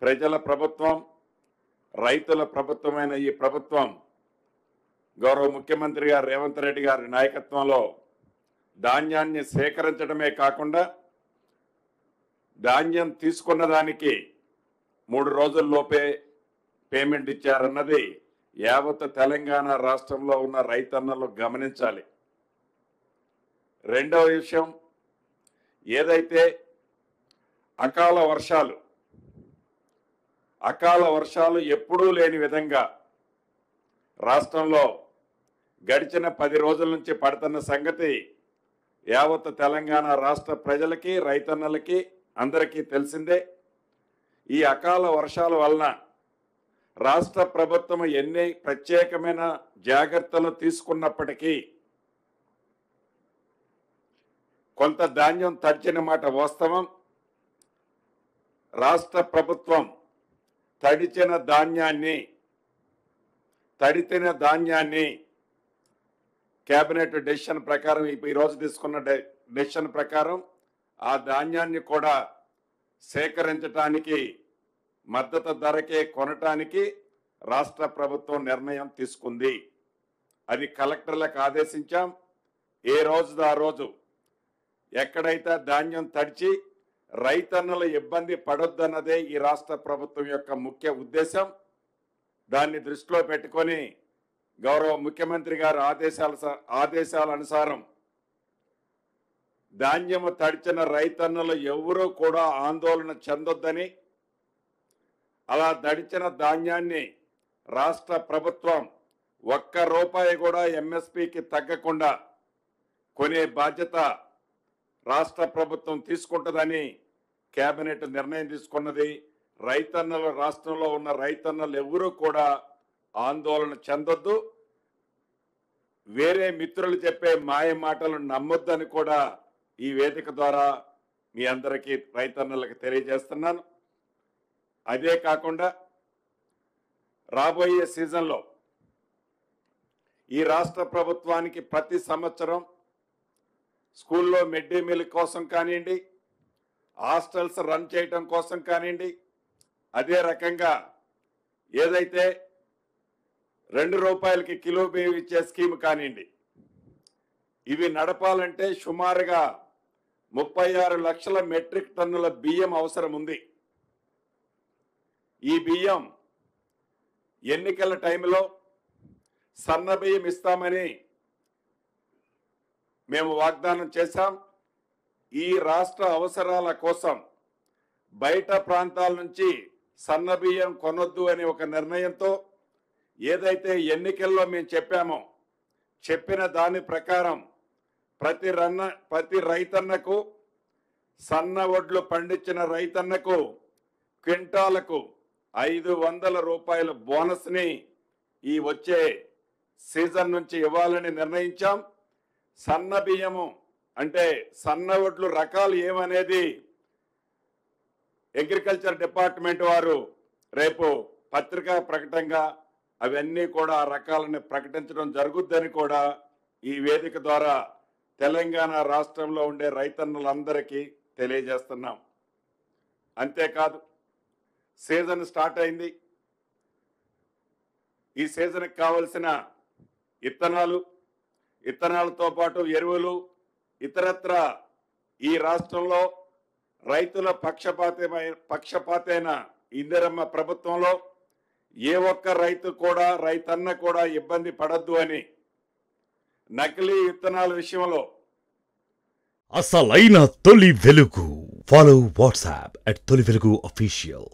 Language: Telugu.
ప్రజల ప్రభుత్వం, రైతుల ప్రభుత్వమైన ఈ ప్రభుత్వం గౌరవ ముఖ్యమంత్రి గారు రేవంత్ రెడ్డి గారి నాయకత్వంలో ధాన్యాన్ని సేకరించడమే కాకుండా ధాన్యం తీసుకున్న దానికి 3 రోజుల్లోపే పేమెంట్ ఇచ్చారన్నది యావత్ తెలంగాణ రాష్ట్రంలో ఉన్న రైతన్నలు గమనించాలి. రెండవ విషయం, ఏదైతే అకాల వర్షాలు ఎప్పుడూ లేని విధంగా రాష్ట్రంలో గడిచిన 10 రోజుల నుంచి పడుతున్న సంగతి యావత్ తెలంగాణ రాష్ట్ర ప్రజలకి, రైతన్నలకి అందరికీ తెలిసిందే. ఈ అకాల వర్షాల వలన రాష్ట్ర ప్రభుత్వం ఎన్ని ప్రత్యేకమైన జాగ్రత్తలు తీసుకున్నప్పటికీ కొంత ధాన్యం తడిచిన మాట వాస్తవం. రాష్ట్ర ప్రభుత్వం తడిచిన ధాన్యాన్ని కేబినెట్ డెసిషన్ ప్రకారం ఈరోజు తీసుకున్న డెసిషన్ ప్రకారం ఆ ధాన్యాన్ని కూడా సేకరించడానికి, మద్దతు ధరకే కొనటానికి రాష్ట్ర ప్రభుత్వం నిర్ణయం తీసుకుంది. అది కలెక్టర్లకు ఆదేశించాం. ఏ రోజుది ఆ రోజు ఎక్కడైతే ధాన్యం తడిచి రైతన్నలు ఇబ్బంది పడొద్దన్నదే ఈ రాష్ట్ర ప్రభుత్వం యొక్క ముఖ్య ఉద్దేశం. దాన్ని దృష్టిలో పెట్టుకొని గౌరవ ముఖ్యమంత్రి గారి ఆదేశాల అనుసారం ధాన్యము తడిచిన రైతన్నలు ఎవరూ కూడా ఆందోళన చెందొద్దని, అలా తడిచిన ధాన్యాన్ని రాష్ట్ర ప్రభుత్వం ₹1 కూడా ఎంఎస్పీకి తగ్గకుండా కొనే బాధ్యత రాష్ట్ర ప్రభుత్వం తీసుకుంటుందని కేబినెట్ నిర్ణయం తీసుకున్నది. రైతన్నలు, రాష్ట్రంలో ఉన్న రైతన్నలు ఎవరూ కూడా ఆందోళన చెందొద్దు, వేరే మిత్రులు చెప్పే మాయ మాటలు నమ్మొద్దని కూడా ఈ వేదిక ద్వారా మీ అందరికీ, రైతన్నలకు తెలియజేస్తున్నాను. అదే కాకుండా రాబోయే సీజన్లో ఈ రాష్ట్ర ప్రభుత్వానికి ప్రతి సంవత్సరం స్కూల్లో మిడ్ డే మీల్ కోసం కానివ్వండి, హాస్టల్స్ రన్ చేయటం కోసం కానివ్వండి, అదే రకంగా ఏదైతే ₹2కి కిలో బియ్యం ఇచ్చే స్కీమ్ కానివ్వండి, ఇవి నడపాలంటే సుమారుగా 36 లక్షల మెట్రిక్ టన్నుల బియ్యం అవసరం ఉంది. ఈ బియ్యం ఎన్నికల టైంలో సన్న బియ్యం ఇస్తామని మేము వాగ్దానం చేశాం. ఈ రాష్ట్ర అవసరాల కోసం బయట ప్రాంతాల నుంచి సన్న బియ్యం కొనొద్దు అనే ఒక నిర్ణయంతో ఏదైతే ఎన్నికల్లో మేము చెప్పామో, చెప్పిన దాని ప్రకారం ప్రతి రైతన్నకు, సన్న వడ్లు పండించిన రైతన్నకు క్వింటాలకు ₹500 బోనస్ని ఈ వచ్చే సీజన్ నుంచి ఇవ్వాలని నిర్ణయించాం. సన్న బియ్యము అంటే సన్న వడ్లు రకాలు ఏమనేది అగ్రికల్చర్ డిపార్ట్మెంట్ వారు రేపు పత్రికా ప్రకటనగా అవన్నీ కూడా ఆ రకాలను ప్రకటించడం జరుగుద్దని కూడా ఈ వేదిక ద్వారా తెలంగాణ రాష్ట్రంలో ఉండే రైతన్నులందరికీ తెలియజేస్తున్నాం. అంతేకాదు, సీజన్ స్టార్ట్ అయింది. ఈ సీజన్కి కావలసిన ఇత్తనాలతో పాటు ఎరువులు, ఇతరత్ర ఈ రాష్ట్రంలో రైతుల పక్షపాతైన ఇందిరమ్మ ప్రభుత్వంలో ఏ ఒక్క రైతన్న కూడా ఇబ్బంది పడద్దు అని నకిలీ విత్తనాల విషయంలో అసలైన తొలి వెలుగు. ఫాలో వాట్సాప్ @తొలి వెలుగు official.